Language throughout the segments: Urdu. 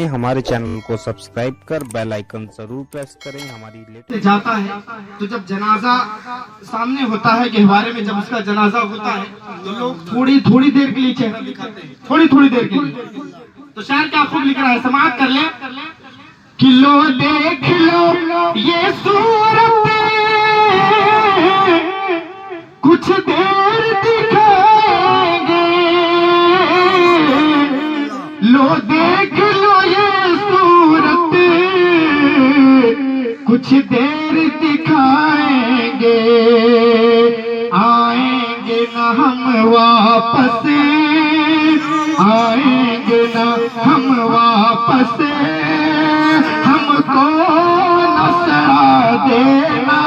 ہمارے چینل کو سبسکرائب کر بیل آئیکن ضرور پریس کریں ہماری لیٹسٹ جاتا ہے تو جب جنازہ سامنے ہوتا ہے گہوارے میں جب اس کا جنازہ ہوتا ہے تو لوگ تھوڑی دیر کے لیے چہرہ دکھاتے ہیں تھوڑی دیر کے لیے. تو شاعر کیا خوب لکھ رہا ہے, سماعت کر لیں. کہ لو دیکھ لو یہ صورت کچھ دیر دکھائیں گے, لو دیکھ لو یہ صورت کچھ دیر دکھائیں گے, آئیں گے نہ ہم واپس, آئیں گے نہ ہم واپس, ہم کو نصرہ دینا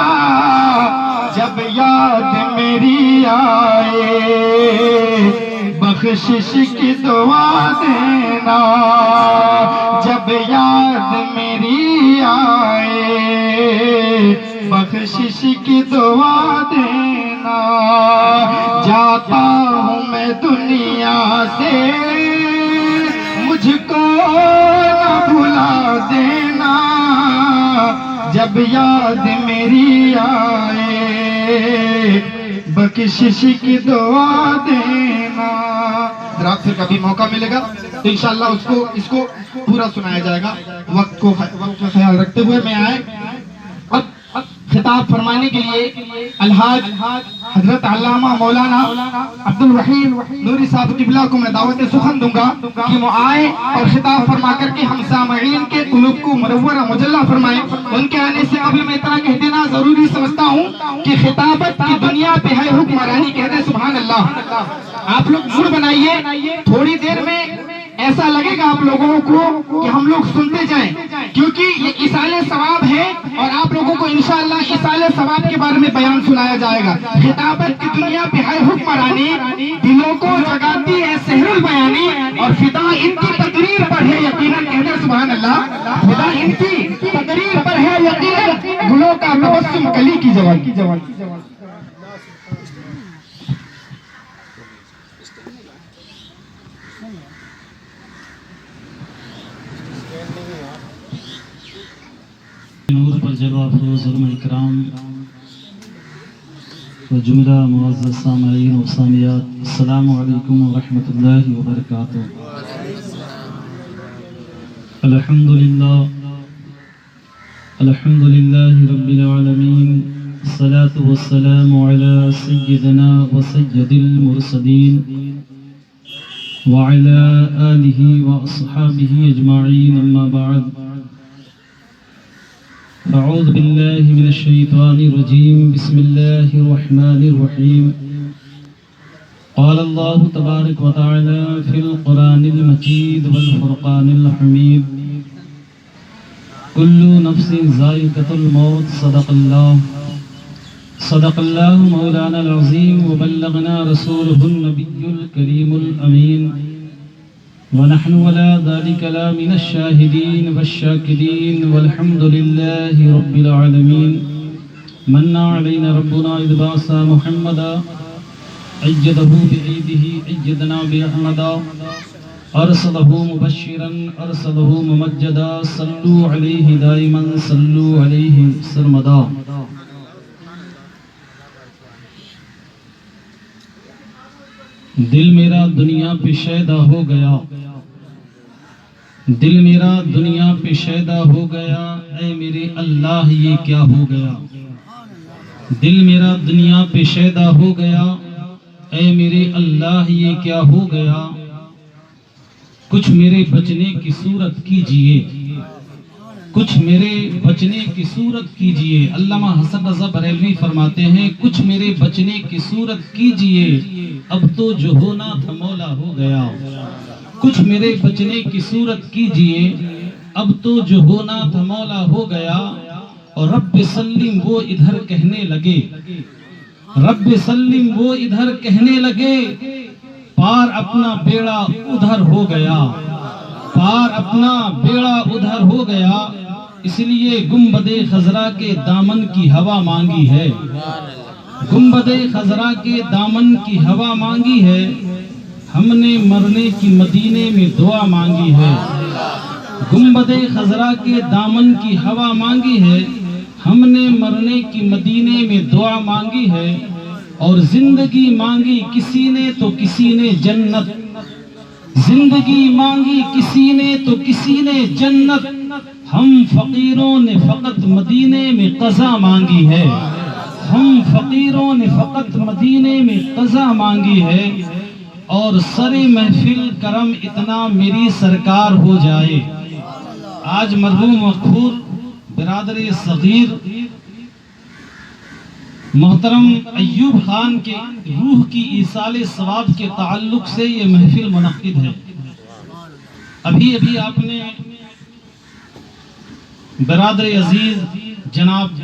جب یاد میری آئے, بخشش کی دعا دینا جب یاد میری آئے, بخشش کی دعا دینا. جاتا ہوں میں دنیا سے مجھ کو نہ بھلا دینا جب یاد میری آئے, بخشش کی دعا دینا. رات پھر کبھی موقع ملے گا تو انشاءاللہ اس کو پورا سنایا جائے گا. وقت کا خیال رکھتے ہوئے میں آئے اب خطاب فرمانے کے لیے الحاج حضرت علامہ مولانا عبد الرحیم نوری صاحب قبلہ کو میں دعوت سخن دوں گا کہ وہ آئے اور خطاب فرما کر کے ہم سامعین کے قلوب کو منورہ مجلہ فرمائیں. ان کے آنے سے قبل میں اتنا کہہ دینا ضروری سمجھتا ہوں کہ خطابت کی دنیا پہ ہے حکمرانی, کہہ دیں سبحان اللہ. آپ لوگ موڈ بنائیے, تھوڑی دیر میں ایسا لگے گا آپ لوگوں کو کہ ہم لوگ سنتے جائیں, کیونکہ یہ ایصال ثواب ہے اور آپ لوگوں کو انشاءاللہ ایصال ثواب کے بارے میں بیان سنایا جائے گا. خطابت کی دنیا پہ ہے حکمرانی, دلوں کو جگاتی ہے سحر البیانی, اور فدا ان کی تقریر پر ہے یقیناً, کہتے ہیں سبحان اللہ, فدا ان کی تقریر پر ہے یقیناً, گلوں کا تبسم کلی کی جوان. نور پر جلوہ افروز علماء اکرام و جملہ معزز سامعین و سامعات, السلام علیکم ورحمۃ اللہ وبرکاتہ. الحمدللہ رب العالمین, الصلاة والسلام علی سیدنا و سید المرسلین وعلی آلہ و اصحابہ اجمعین, اما بعد. اعوذ باللہ من الشیطان الرجیم, بسم اللہ الرحمن الرحیم. قال اللہ تبارک و تعالی فی القرآن المجید والفرقان الحمید, کل نفس ذائقۃ الموت, صدق اللہ مولانا العظیم, وبلغنا رسولہ النبی الکریم الامین, ونحن ولا ذلك لا من الشاهدين والشاكرين, والحمد لله رب العالمين. من علينا ربنا إذ بعث محمدا, أيده بأيده أيدنا بأحمدا, أرسله مبشرا أرسله ممجدا, صلوا عليه دائما صلوا عليه سرمدا. دل میرا دنیا پہ شیدا ہو گیا, دل میرا دنیا پہ شیدا ہو گیا, اے میرے اللہ یہ کیا ہو گیا. دل میرا دنیا پہ شیدا ہو گیا, اے میرے اللہ یہ کیا ہو گیا. کچھ میرے بچنے کی صورت کیجئے, کچھ میرے بچنے کی صورت کیجئے. علامہ حسن رضا بریلوی فرماتے ہیں, کچھ میرے بچنے کی صورت کیجئے, اب تو جو ہونا تھا مولا ہو گیا. کچھ میرے بچنے کی صورت کیجئے, اب تو جو ہونا تھا مولا ہو گیا. اور رب سلم وہ ادھر کہنے لگے, رب سلم وہ ادھر کہنے لگے, پار اپنا بیڑا ادھر ہو گیا, پار اپنا بیڑا ادھر ہو گیا. اس لیے گنبد خضرا کے دامن کی ہوا مانگی ہے, گنبد خضرا کے دامن کی ہوا مانگی ہے. ہم نے مرنے کی مدینے میں دعا مانگی ہے. گنبد خضرا کے دامن کی ہوا مانگی ہے، ہم نے مرنے کی مدینے میں دعا مانگی ہے، اور زندگی مانگی کسی نے تو کسی نے جنت، زندگی مانگی کسی نے تو کسی نے جنت، ہم فقیروں نے فقط مدینے میں قضا مانگی ہے، ہم فقیروں نے فقط مدینے میں قضا مانگی ہے، اور سر محفل کرم اتنا میری سرکار ہو جائے۔ آج مرحوم مغفور برادر صغیر محترم ایوب خان کے روح کی ایصال ثواب کے تعلق سے یہ محفل منعقد ہے۔ ابھی آپ نے برادر عزیز جناب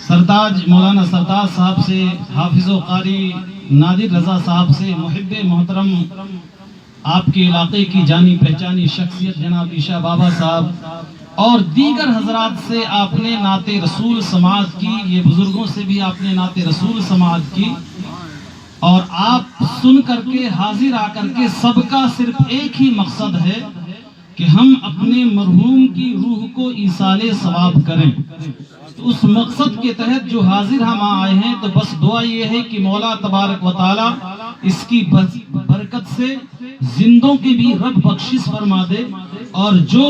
سرتاج مولانا سرتاج صاحب سے، حافظ و قاری نادر رضا صاحب سے، محب محترم آپ کے علاقے کی جانی پہچانی شخصیت جناب عیشا بابا صاحب اور دیگر حضرات سے آپ نے نعت رسول سماعت کی، یہ بزرگوں سے بھی آپ نے نعت رسول سماعت کی، اور آپ سن کر کے حاضر آ کر کے سب کا صرف ایک ہی مقصد ہے کہ ہم اپنے مرحوم کی روح کو ایصال ثواب کریں۔ تو اس مقصد کے تحت جو حاضر ہم آئے ہیں، تو بس دعا یہ ہے کہ مولا تبارک و تعالی اس کی برکت سے زندوں کی بھی رب بخشش فرما دے، اور جو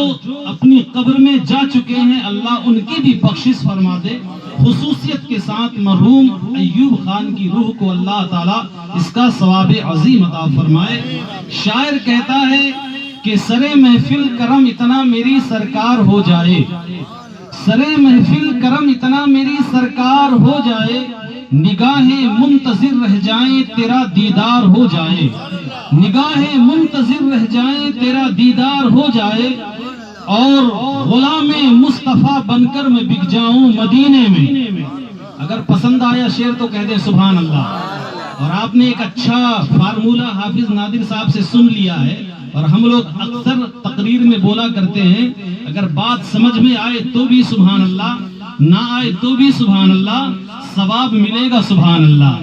اپنی قبر میں جا چکے ہیں اللہ ان کی بھی بخشش فرما دے۔ خصوصیت کے ساتھ مرحوم ایوب خان کی روح کو اللہ تعالی اس کا ثواب عظیم عطا فرمائے۔ شاعر کہتا ہے کہ سرے محفل کرم اتنا میری سرکار ہو جائے، سرے محفل کرم اتنا میری سرکار ہو جائے، نگاہیں منتظر رہ جائیں تیرا دیدار ہو جائے، نگاہیں منتظر رہ جائیں تیرا دیدار ہو جائے، اور غلام مصطفیٰ بن کر میں بک جاؤں مدینے میں۔ اگر پسند آیا شعر تو کہہ دیں سبحان اللہ۔ اور آپ نے ایک اچھا فارمولہ حافظ نادر صاحب سے سن لیا ہے، اور ہم لوگ اکثر تقریر میں بولا کرتے ہیں اگر بات سمجھ میں آئے تو بھی سبحان اللہ، نہ آئے تو بھی سبحان اللہ، ثواب ملے گا سبحان اللہ۔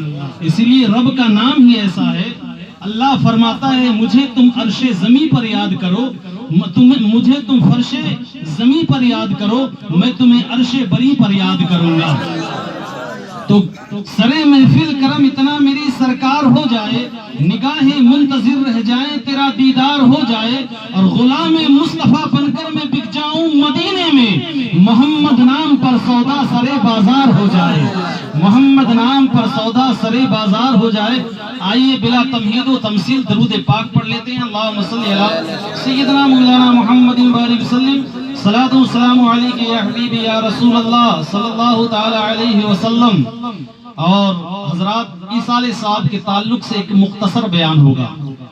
اسی لیے رب کا نام ہی ایسا ہے۔ اللہ فرماتا ہے مجھے تم عرش زمیں پر یاد کرو، مجھے تم فرش زمیں پر یاد کرو، میں تمہیں عرش بری پر یاد کروں گا۔ تو سرے محفل کرم اتنا میری سرکار ہو جائے، نگاہیں منتظر رہ جائیں تیرا دیدار ہو جائے، اور غلام مصطفیٰ بن کر میں بک جاؤں مدینے میں، محمد نام پر سودا سرے بازار ہو جائے، محمد نام پر سودا سرے بازار ہو جائے۔ آئیے بلا تمہید و تمثیل درود پاک پڑھ لیتے ہیں۔ اللہم صلی علی سیدنا مولانا محمد بارک وسلم، صلاۃ و سلام علیک یا حبیبی یا رسول اللہ صلی اللہ تعالی علیہ وسلم۔ اور حضرات ایصال ثواب کے تعلق سے ایک مختصر بیان ہوگا۔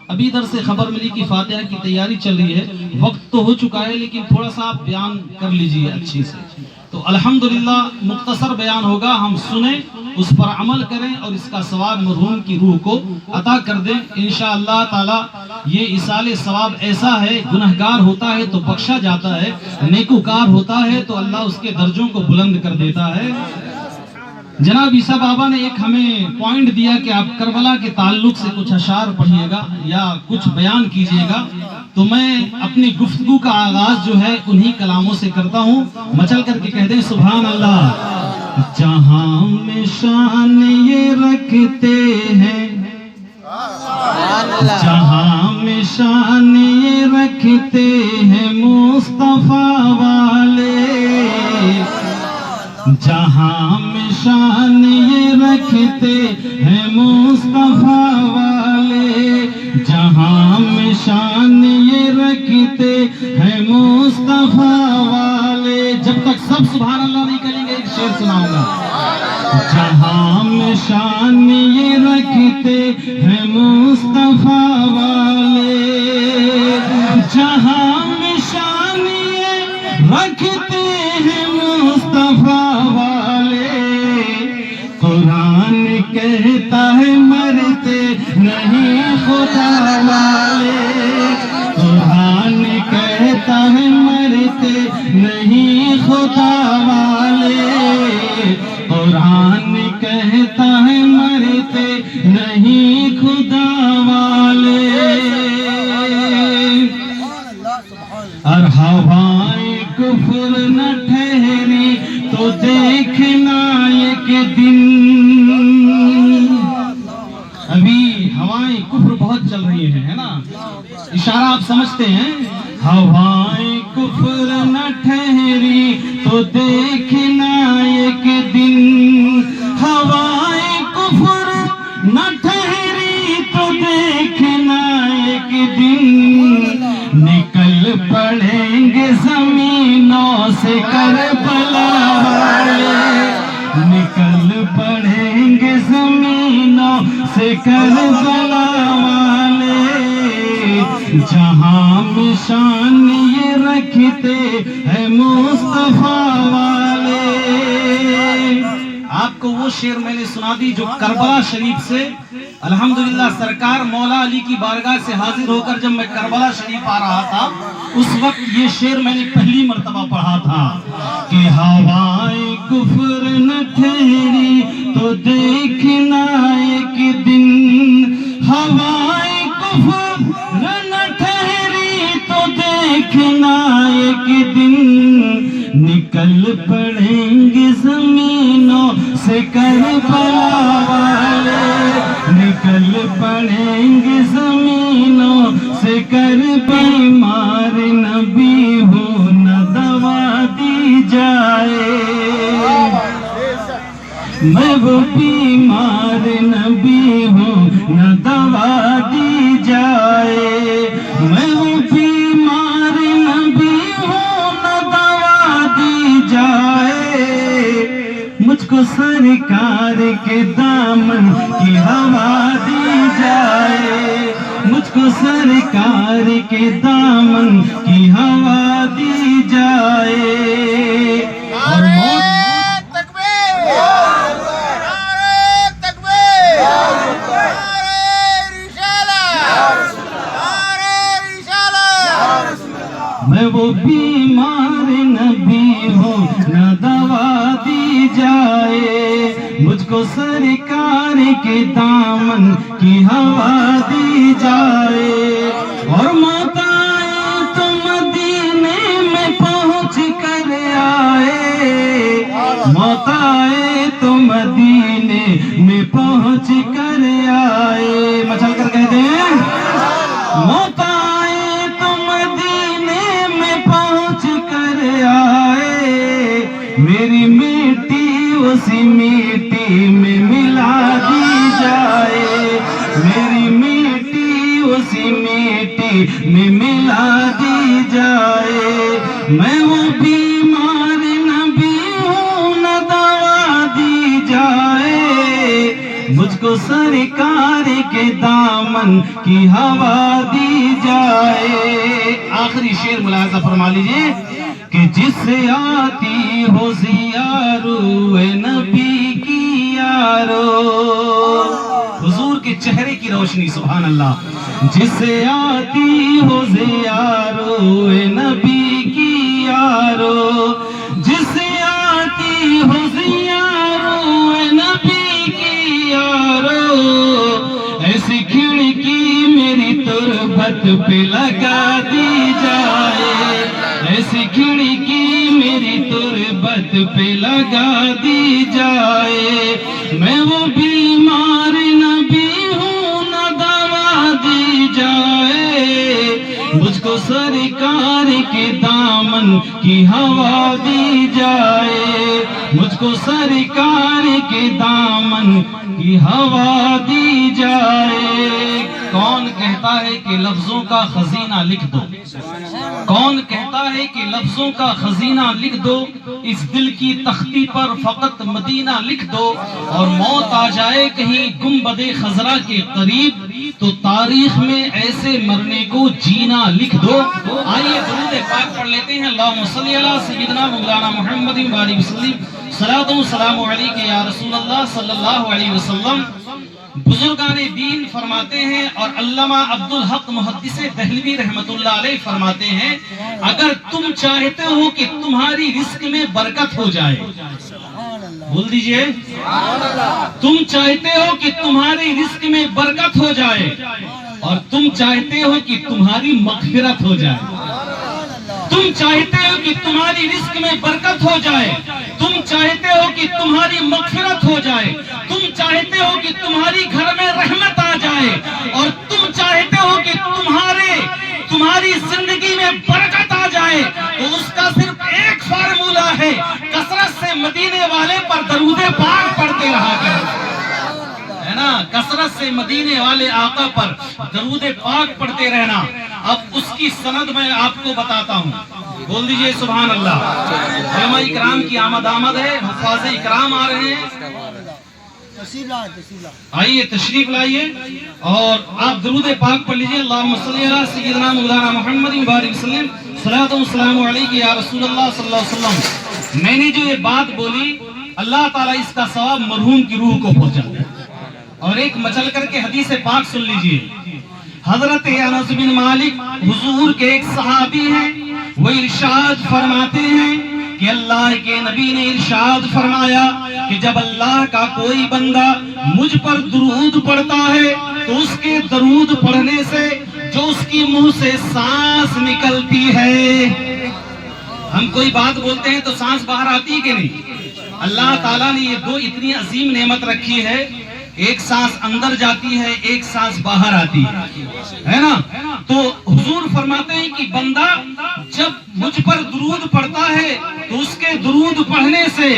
ابھی ادھر سے خبر ملی کہ فاتحہ کی تیاری چل رہی ہے، وقت تو ہو چکا ہے لیکن تھوڑا سا آپ بیان کر لیجئے اچھی سے۔ تو الحمدللہ مختصر بیان ہوگا، ہم سنیں، اس پر عمل کریں، اور اس کا ثواب مرحوم کی روح کو عطا کر دیں انشاءاللہ تعالی۔ یہ ایصال ثواب ایسا ہے، گنہگار ہوتا ہے تو بخشا جاتا ہے، نیکوکار ہوتا ہے تو اللہ اس کے درجوں کو بلند کر دیتا ہے۔ جناب عیسیٰ بابا نے ایک ہمیں پوائنٹ دیا کہ آپ کربلا کے تعلق سے کچھ اشعار پڑھیے گا یا کچھ بیان کیجیے گا، تو میں اپنی گفتگو کا آغاز جو ہے انہی کلاموں سے کرتا ہوں، مچل کر کے کہہ دیں سبحان اللہ۔ جہاں میں شان یہ رکھتے ہیں، جہاں میں شان یہ رکھتے ہیں مصطفیٰ والے، جہاں میں شان یہ رکھتے ہیں مصطفیٰ والے، جہاں میں شان یہ رکھتے ہیں مصطفیٰ والے۔ جب تک سب سبحان اللہ نہیں کریں گے ایک شعر سناؤں گا۔ جہاں میں شان یہ رکھتے ہیں مصطفیٰ والے، جہاں میں شان یہ رکھتے ہیں مصطفیٰ والے، قرآن کہتا ہے مرتے نہیں خدا والے، قرآن کہتا ہے مرتے نہیں خدا والے، قرآن کہتا ہے مرتے نہیں خدا والے۔ اور ہوائیں کفر نہ ٹھہری تو دیکھنا ایک دن. ابھی ہوائیں کفر بہت چل رہی ہیں، ہے نا؟ اشارہ آپ سمجھتے ہیں. ہوائیں کفر نہ ٹھہری تو دیکھنا ایک دن. ہوائیں کفر نہ ٹھہری تو دیکھنا ایک دن. نکل پڑیں گے زمینوں سے کربلا والے. نکل پڑیں گے زمینوں سے کربلا والے. جہاں میں شان یہ رکھتے ہیں مصطفیٰ والے. آپ کو وہ شعر میں نے سنا دی جو کربلا شریف سے الحمدللہ سرکار مولا علی کی بارگاہ سے حاضر ہو کر جب میں کربلا شریف آ رہا تھا اس وقت یہ شعر میں نے پہلی مرتبہ پڑھا تھا کہ ہوائیں کفر نہ ٹھہری تو دیکھنا ایک دن. ہوائیں کفر نہ ٹھہری تو دیکھنا ایک دن. نکل پڑیں گے زمینوں سے کربلا والے. نکل پڑیں گے زمینوں سے بیمار نبی ہو نہ دوا دی جائے. میں وہ بیمار نبی ہوں نہ دوا دی جائے. میں وہ بیمار نبی ہوں نہ دوا دی جائے. مجھ کو سرکار کے دامن کی ہوا دی جائے. مجھ کو سرکار کے دامن کی ہوا دی جائے. اور موت میں وہ بیمار نبی ہوں نہ دوا دی جائے. مجھ کو سرکار کے دامن کی ہوا دی جائے. اور موت آئے تو مدینے میں پہنچ کر آئے. موت آئے تو مدینے میں پہنچ کر آئے. مچل کر کہتے ہیں موت آئے تو مدینے میں پہنچ کر آئے. میری میٹی اسی میٹی میں ملا دی جائے. میری میٹی اسی میٹی میں ملا دی جائے. میں وہ بیمار نبی ہوں نہ دوا دی جائے. مجھ کو سرکار کے دامن کی ہوا دی جائے. آخری شعر ملاحظہ فرما لیجئے کہ جس سے آتی ہو زیارو نبی کی یارو. حضور کے چہرے کی روشنی سبحان اللہ. جس سے آتی ہو زیارو نبی کی یارو. جس سے آتی ہو زیارو نبی کی یارو. ایسی کھڑکی میری تربت پہ لگا دی جائے. ایسی کھڑکی میری تربت پہ لگا دی جائے. میں وہ بیمار نبی ہوں نہ دوا دی جائے. مجھ کو سرکار کے دامن کی ہوا دی جائے. مجھ کو سرکار کے دامن کی ہوا دی جائے. کون کہتا ہے کہ لفظوں کا خزینہ لکھ دو؟ کون کہتا ہے کہ لفظوں کا خزینہ لکھ دو؟ اس دل کی تختی پر فقط مدینہ لکھ دو. اور موت آ جائے کہیں گنبد خضرا کے قریب تو تاریخ میں ایسے مرنے کو جینا لکھ دو. آئیے درود پاک پڑھ لیتے ہیں. اللہم صلی علی سیدنا مولانا محمد وآلہ وسلم. صلاۃ و سلام علیک یا رسول اللہ صلی اللہ علیہ وسلم. بزرگان دین فرماتے ہیں اور علامہ عبدالحق محدث دہلوی رحمت اللہ علیہ فرماتے ہیں اگر تم چاہتے ہو کہ تمہاری رزق میں برکت ہو جائے، بول دیجئے، تم چاہتے ہو کہ تمہاری رزق میں برکت ہو جائے اور تم چاہتے ہو کہ تمہاری مغفرت ہو جائے، تم چاہتے ہو کہ تمہاری رزق میں برکت ہو جائے، تم چاہتے ہو کہ تمہاری مغفرت ہو جائے، تم چاہتے ہو کہ تمہاری گھر میں رحمت آ جائے، اور تم چاہتے ہو کہ تمہاری زندگی میں برکت آ جائے، تو اس کا صرف ایک فارمولہ ہے، کثرت سے مدینے والے پر درود پاک پڑھتے رہا کرو، ہے نا، کثرت سے مدینے والے آقا پر درود پاک پڑھتے رہنا۔ اب اس کی سند میں آپ کو بتاتا ہوں، بول دیجئے سبحان اللہ۔ علماء اکرام کی آمد ہے، حفاظ اکرام آ رہے ہیں، آئیے تشریف لائیے اور آپ درود پاک پڑھ لیجئے۔ اللہم صلی علی سیدنا مولانا محمد مبارک وسلم، صلاۃ و سلام علیک یا رسول اللہ صلی اللہ علیہ وسلم۔ میں نے جو یہ بات بولی، اللہ تعالیٰ اس کا ثواب مرحوم کی روح کو پہنچا دے۔ اور ایک مچل کر کے حدیث پاک سن لیجئے۔ حضرت انس بن مالک حضور کے ایک صحابی ہیں، وہ ارشاد فرماتے ہیں کہ اللہ کے نبی نے ارشاد فرمایا کہ جب اللہ کا کوئی بندہ مجھ پر درود پڑھتا ہے تو اس کے درود پڑھنے سے جو اس کی منہ سے سانس نکلتی ہے، ہم کوئی بات بولتے ہیں تو سانس باہر آتی ہے کہ نہیں؟ اللہ تعالیٰ نے یہ دو اتنی عظیم نعمت رکھی ہے، ایک سانس اندر جاتی ہے، ایک سانس باہر آتی ہے نا۔ تو حضور فرماتے ہیں کہ بندہ جب مجھ پر درود پڑھتا ہے تو اس کے درود پڑھنے سے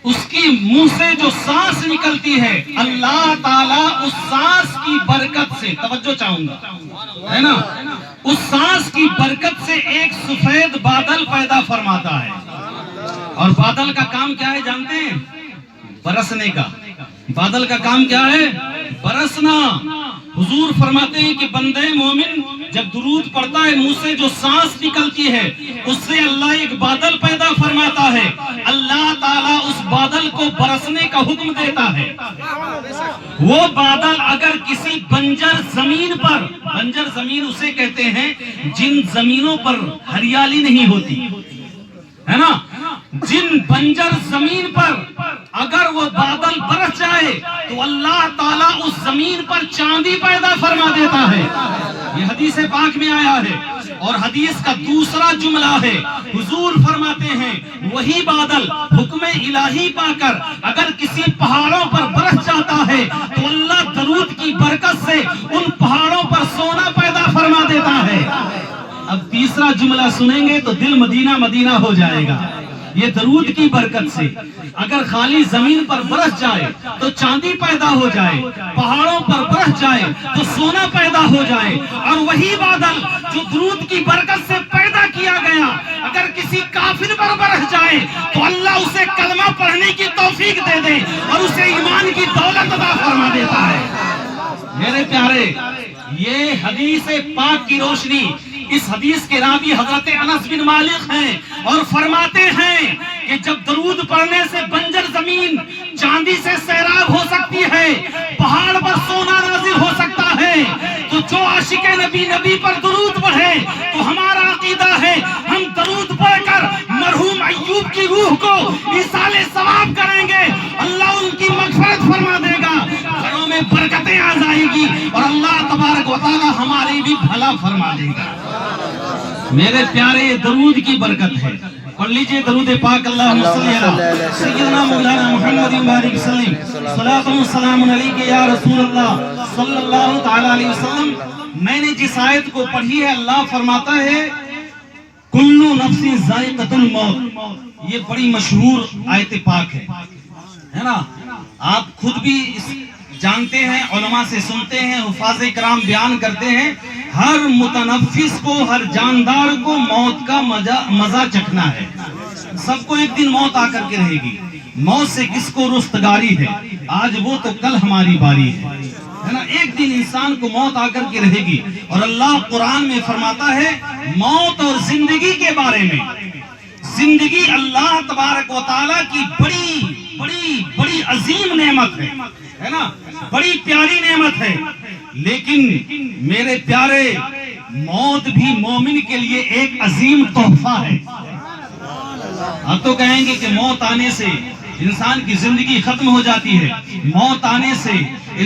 اس کی منہ سے جو سانس نکلتی ہے، اللہ تعالیٰ اس سانس کی برکت سے، توجہ چاہوں گا، ہے نا، اس سانس کی برکت سے ایک سفید بادل پیدا فرماتا ہے۔ اور بادل کا کام کیا ہے جانتے ہیں؟ برسنے کا۔ بادل کا کام کیا ہے؟ برسنا۔ حضور فرماتے ہیں کہ بندے مومن جب درود پڑھتا ہے، منہ سے جو سانس نکلتی ہے اس سے اللہ ایک بادل پیدا فرماتا ہے، اللہ تعالیٰ اس بادل کو برسنے کا حکم دیتا ہے۔ وہ بادل اگر کسی بنجر زمین پر، بنجر زمین اسے کہتے ہیں جن زمینوں پر ہریالی نہیں ہوتی، ہے نا، جن بنجر زمین پر اگر وہ بادل برس جائے تو اللہ تعالیٰ اس زمین پر چاندی پیدا فرما دیتا ہے۔ یہ حدیث پاک میں آیا ہے۔ اور حدیث کا دوسرا جملہ ہے، حضور فرماتے ہیں وہی بادل حکم الہی پا کر اگر کسی پہاڑوں پر برس جاتا ہے تو اللہ درود کی برکت سے ان پہاڑوں پر سونا پیدا فرما دیتا ہے۔ اب تیسرا جملہ سنیں گے تو دل مدینہ مدینہ ہو جائے گا۔ یہ درود کی برکت سے اگر خالی زمین پر برس جائے تو چاندی پیدا ہو جائے، پہاڑوں پر برس جائے تو سونا پیدا ہو جائے، اور وہی بادل جو درود کی برکت سے پیدا کیا گیا اگر کسی کافر پر برس جائے تو اللہ اسے کلمہ پڑھنے کی توفیق دے دے اور اسے ایمان کی دولت عطا فرما دیتا ہے۔ میرے پیارے، یہ حدیث پاک کی روشنی، اس حدیث کے راوی حضرت انس بن مالک ہیں اور فرماتے ہیں کہ جب درود پڑھنے سے بنجر زمین چاندی سے سیراب ہو سکتی ہے، پہاڑ پر سونا نازل ہو سکتا ہے، تو جو عاشق نبی پر درود پڑھے تو ہمارا عقیدہ ہے ہم درود پڑھ کر مرحوم ایوب کی روح کو ایصال ثواب کریں گے، اللہ ان کی مغفرت فرما دے گا، گھروں میں برکتیں آ جائیں گی اور اللہ تبارک و تعالی ہماری بھی بھلا فرما دے گا۔ میرے پیارے، یہ درود کی برکت ہے۔ پڑھ لیجئے درود پاک، اللہم صلی علی سیدنا مولانا محمد مبارک وسلم، صلاۃ و سلام علیک یا رسول اللہ صلی اللہ تعالی علیہ وسلم۔ میں نے جس آیت کو پڑھی ہے، اللہ فرماتا ہے کل نفس ذائقۃ الموت، یہ بڑی مشہور آیت پاک ہے نا، آپ خود بھی اس جانتے ہیں، علماء سے سنتے ہیں، حفاظ کرام بیان کرتے ہیں، ہر متنفس کو، ہر جاندار کو موت کا مزہ چکھنا ہے۔ سب کو ایک دن موت آ کر کے رہے گی، موت سے کس کو رستگاری ہے؟ آج وہ تو کل ہماری باری ہے نا، ایک دن انسان کو موت آ کر کے رہے گی۔ اور اللہ قرآن میں فرماتا ہے موت اور زندگی کے بارے میں، زندگی اللہ تبارک و تعالیٰ کی بڑی بڑی بڑی عظیم نعمت ہے نا، بڑی پیاری نعمت ہے، لیکن میرے پیارے، موت بھی مومن کے لیے ایک عظیم تحفہ ہے۔ آپ تو کہیں گے کہ موت آنے سے انسان کی زندگی ختم ہو جاتی ہے، موت آنے سے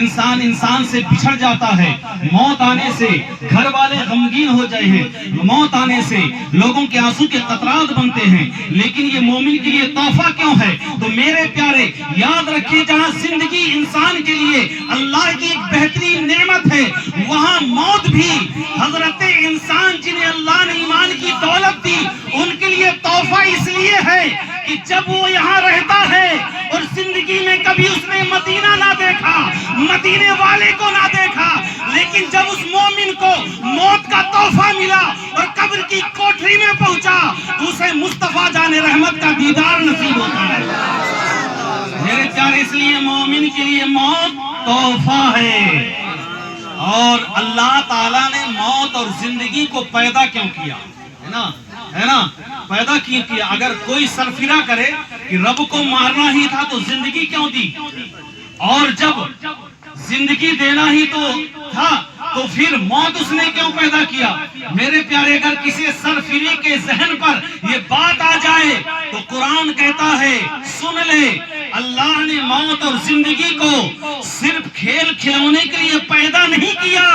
انسان انسان سے بچھڑ جاتا ہے، موت آنے سے گھر والے غمگین ہو جائے ہیں، موت آنے سے لوگوں کے آنسو کے قطرات بنتے ہیں، لیکن یہ مومن کے لیے تحفہ کیوں ہے؟ تو میرے پیارے یاد رکھیں، جہاں زندگی انسان کے لیے اللہ کی ایک بہترین نعمت ہے، وہاں موت بھی حضرت انسان جنہیں اللہ نے ایمان کی دولت دی ان کے لیے تحفہ اس لیے ہے کہ جب وہ یہاں رہتا ہے اور زندگی میں کبھی اس نے مدینہ نہ دیکھا، مدینے والے کو نہ دیکھا، لیکن جب اس مومن کو موت کا تحفہ ملا اور قبر کی کوٹری میں پہنچا تو اسے مصطفیٰ جان رحمت کا دیدار نصیب ہوتا ہے۔ میرے پیارے اس لیے مومن کے لیے موت تحفہ ہے۔ اور اللہ تعالیٰ نے موت اور زندگی کو پیدا کیوں کیا ہے نا پیدا کیا؟ اگر کوئی سرفرا کرے کہ رب کو مارنا ہی تھا تو زندگی کیوں دی، اور جب زندگی دینا ہی تو تھا تو پھر موت اس نے کیوں پیدا کیا؟ میرے پیارے اگر کسی سرفری کے ذہن پر یہ بات آ جائے تو قرآن کہتا ہے سن لے، اللہ نے موت اور زندگی کو صرف کھیل کھلونے کے لیے پیدا نہیں کیا،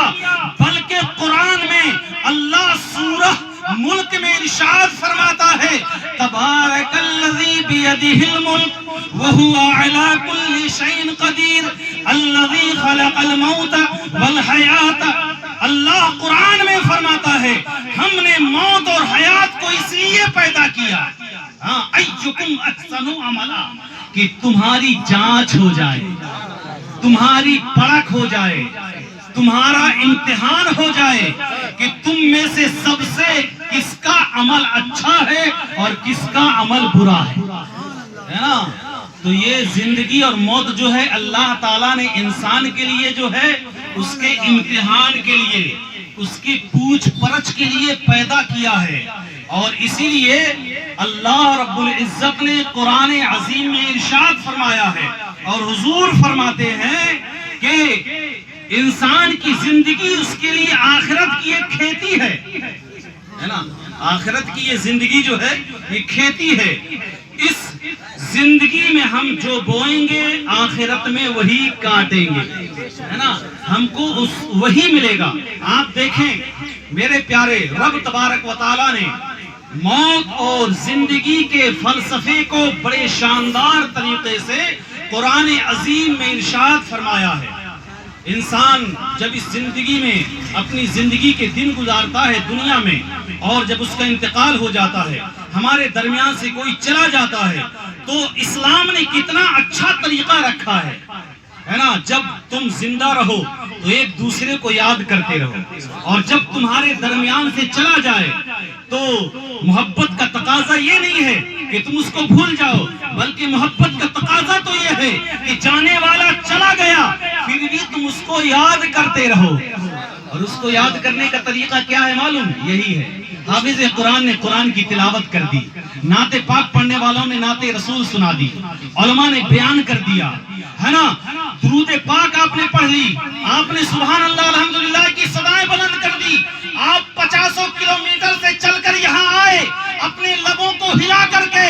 بلکہ قرآن میں اللہ سورہ ملک میں ارشاد فرماتا ہے تبارک الذی بیدہ الملک وہو علی کل شیء قدیر الذی خلق الموت والحیات۔ اللہ قرآن میں فرماتا ہے ہم نے موت اور حیات کو اس لیے پیدا کیا ایکم احسن عملا، کہ تمہاری جانچ ہو جائے، تمہاری پرکھ ہو جائے، تمہارا امتحان ہو جائے کہ تم میں سے سب سے کس کا عمل اچھا ہے اور کس کا عمل برا ہے نا؟ تو یہ زندگی اور موت جو ہے اللہ تعالیٰ نے انسان کے لیے جو ہے اس کے امتحان کے لیے، اس کی پوچھ پرچھ کے لیے پیدا کیا ہے۔ اور اسی لیے اللہ رب العزت نے قرآن عظیم میں ارشاد فرمایا ہے اور حضور فرماتے ہیں کہ انسان کی زندگی اس کے لیے آخرت کی ایک کھیتی ہے نا؟ آخرت کی یہ زندگی جو ہے یہ کھیتی ہے، اس زندگی میں ہم جو بوئیں گے آخرت میں وہی کاٹیں گے ہے نا، ہم کو وہی ملے گا۔ آپ دیکھیں میرے پیارے رب تبارک و تعالیٰ نے موت اور زندگی کے فلسفے کو بڑے شاندار طریقے سے قرآن عظیم میں ارشاد فرمایا ہے۔ انسان جب اس زندگی میں اپنی زندگی کے دن گزارتا ہے دنیا میں، اور جب اس کا انتقال ہو جاتا ہے، ہمارے درمیان سے کوئی چلا جاتا ہے، تو اسلام نے کتنا اچھا طریقہ رکھا ہے نا؟ جب تم زندہ رہو تو ایک دوسرے کو یاد کرتے رہو، اور جب تمہارے درمیان سے چلا جائے تو محبت کا تقاضا یہ نہیں ہے کہ تم اس کو بھول جاؤ، بلکہ محبت کا تقاضا تو یہ ہے کہ جانے والا چلا گیا پھر بھی تم اس کو یاد کرتے رہو۔ اور اس کو یاد کرنے کا طریقہ کیا ہے معلوم؟ یہی ہے، حافظ قرآن نے قرآن کی تلاوت کر دی، نعت پاک پڑھنے والوں نے نعت رسول سنا دی، علماء نے بیان کر دیا ہے نا، درود پاک آپ نے پڑھ لی، آپ نے سبحان اللہ الحمدللہ کی صدائیں بلند کر دی، آپ 50 کلومیٹر سے چل کر یہاں آئے، اپنے لبوں کو ہلا کر کے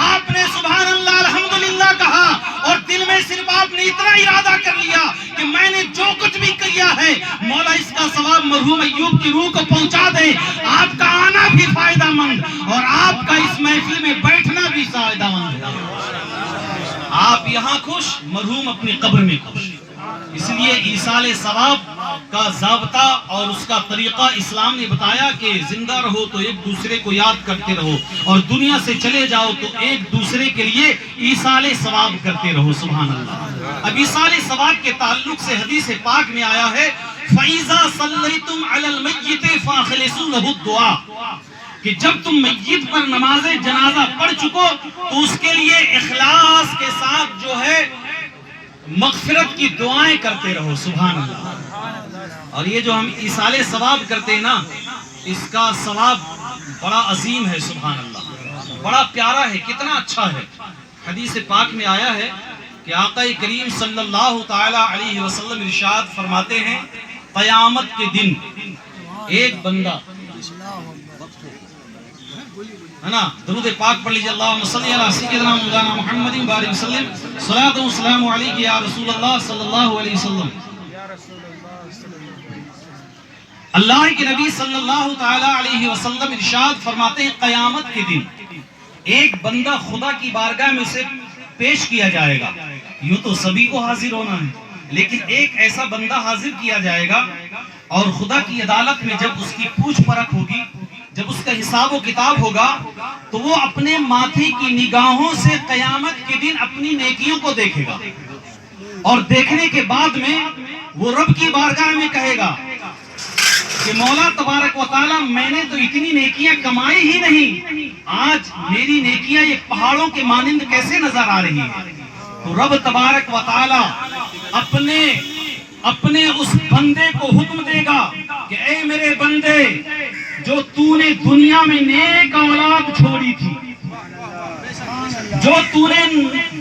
آپ نے سبحان اللہ الحمدللہ کہا، اور دل میں صرف آپ نے اتنا ارادہ کر لیا کہ میں نے جو کچھ بھی کیا ہے مولا اس کا ثواب مرحوم ایوب کی روح کو پہنچا دے۔ آپ کا آنا بھی فائدہ مند اور آپ کا اس محفل میں بیٹھنا بھی فائدہ مند ہے۔ آپ یہاں خوش، مرحوم اپنی قبر میں خوش۔ اس لیے ایصال ثواب کا ضابطہ اور اس کا طریقہ اسلام نے بتایا کہ زندہ رہو تو ایک دوسرے کو یاد کرتے رہو، اور دنیا سے چلے جاؤ تو ایک دوسرے کے لیے ایصال ثواب کرتے رہو۔ سبحان اللہ۔ اب ایصال ثواب کے تعلق سے حدیث پاک میں آیا ہے فَإِذَا صَلَّيْتُمْ عَلَى الْمَيِّتِ فَأَخْلِصُوا لَهُ الدُّعَاء، کہ جب تم میت پر نماز جنازہ پڑھ چکو تو اس کے لیے اخلاص کے ساتھ جو ہے مغفرت کی دعائیں کرتے رہو۔ سبحان اللہ۔ اور یہ جو ہم ایصال ثواب کرتے ہیں نا، اس کا ثواب بڑا عظیم ہے۔ سبحان اللہ، بڑا پیارا ہے، کتنا اچھا ہے۔ حدیث پاک میں آیا ہے کہ آقا کریم صلی اللہ تعالی علیہ وسلم ارشاد فرماتے ہیں قیامت کے دن ایک بندہ ہے نا؟ درود پاک پڑھ لیجیے، اللہم صلی علی سیدنا مولانا محمد بارک وسلم، صلاۃ و سلام علیک یا رسول اللہ صلی اللہ علیہ وسلم۔ اللہ کے نبی صلی اللہ تعالی علیہ وسلم ارشاد فرماتے ہیں قیامت کے دن ایک بندہ خدا کی بارگاہ میں سے پیش کیا جائے گا۔ یوں تو سبھی کو حاضر ہونا ہے، لیکن ایک ایسا بندہ حاضر کیا جائے گا اور خدا کی عدالت میں جب اس کی پوچھ پرکھ ہوگی، جب اس کا حساب و کتاب ہوگا، تو وہ اپنے ماتھے کی نگاہوں سے قیامت کے دن اپنی نیکیوں کو دیکھے گا، اور دیکھنے کے بعد میں وہ رب کی بارگاہ میں کہے گا کہ مولا تبارک و تعالی، میں نے تو اتنی نیکیاں کمائی ہی نہیں، آج میری نیکیاں یہ پہاڑوں کے مانند کیسے نظر آ رہی ہیں؟ تو رب تبارک و تعالی اپنے اس بندے کو حکم دے گا کہ اے میرے بندے، جو تو نے دنیا میں نیک اولاد چھوڑی تھی، جو تو نے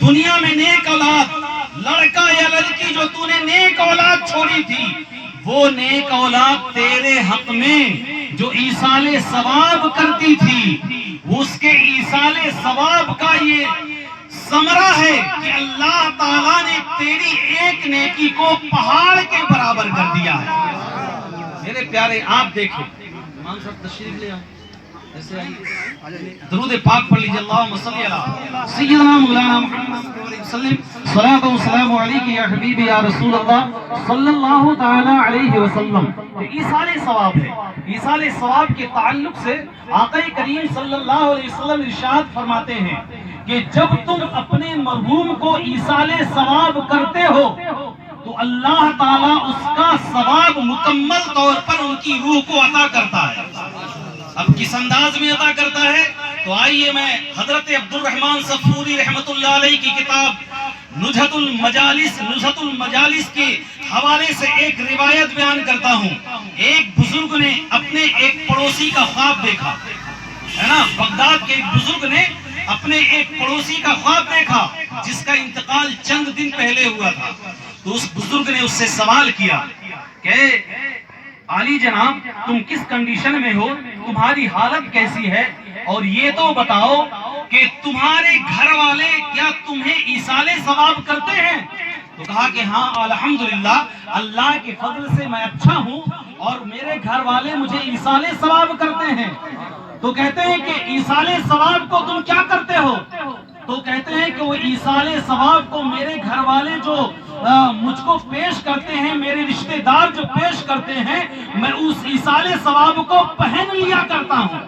دنیا میں نیک اولاد، لڑکا یا لڑکی جو تو نے نیک اولاد چھوڑی تھی، وہ نیک اولاد تیرے حق میں جو ایصال ثواب کرتی تھی، اس کے ایصال ثواب کا یہ ثمرہ ہے کہ اللہ تعالیٰ نے تیری ایک نیکی کو پہاڑ کے برابر کر دیا ہے۔ میرے پیارے آپ دیکھیں، امام صاحب تشریف لے آؤ، ایسے آئیے، درود پاک پڑھ لیجیے، اللہم صلی علی سیدنا مولانا محمد وسلم، صلاۃ و سلام علیک یا حبیبی یا رسول اللہ صلی اللہ تعالی علیہ وسلم۔ ایصال ثواب ہے، ایصال ثواب کے تعلق سے آقا کریم صلی اللہ علیہ وسلم ارشاد فرماتے ہیں کہ جب تم اپنے مرحوم کو ایصال ثواب کرتے ہو تو اللہ تعالیٰ اس کا ثواب مکمل طور پر ان کی روح کو عطا کرتا ہے۔ اب کس انداز میں عطا کرتا ہے؟ تو آئیے میں حضرت عبد الرحمن صفوری رحمت اللہ علیہ کی کتاب نزہۃ المجالس کے حوالے سے ایک روایت بیان کرتا ہوں۔ ایک بزرگ نے اپنے ایک پڑوسی کا خواب دیکھا، ہے نا؟ بغداد کے ایک بزرگ نے اپنے ایک پڑوسی کا خواب دیکھا جس کا انتقال چند دن پہلے ہوا تھا۔ تو اس بزرگ نے اس سے سوال کیا کہ عالی جناب، تم کس کنڈیشن میں ہو، تمہاری حالت کیسی ہے، اور یہ تو بتاؤ کہ تمہارے گھر والے کیا تمہیں ایصال ثواب کرتے ہیں؟ تو کہا کہ ہاں الحمدللہ، اللہ کے فضل سے میں اچھا ہوں اور میرے گھر والے مجھے ایصال ثواب کرتے ہیں۔ تو کہتے ہیں کہ ایصال ثواب کو تم کیا کرتے ہو؟ تو کہتے ہیں کہ وہ ایصال ثواب کو میرے گھر والے جو مجھ کو پیش کرتے ہیں، میرے رشتہ دار جو پیش کرتے ہیں، میں اس ایصال ثواب کو پہن لیا کرتا ہوں،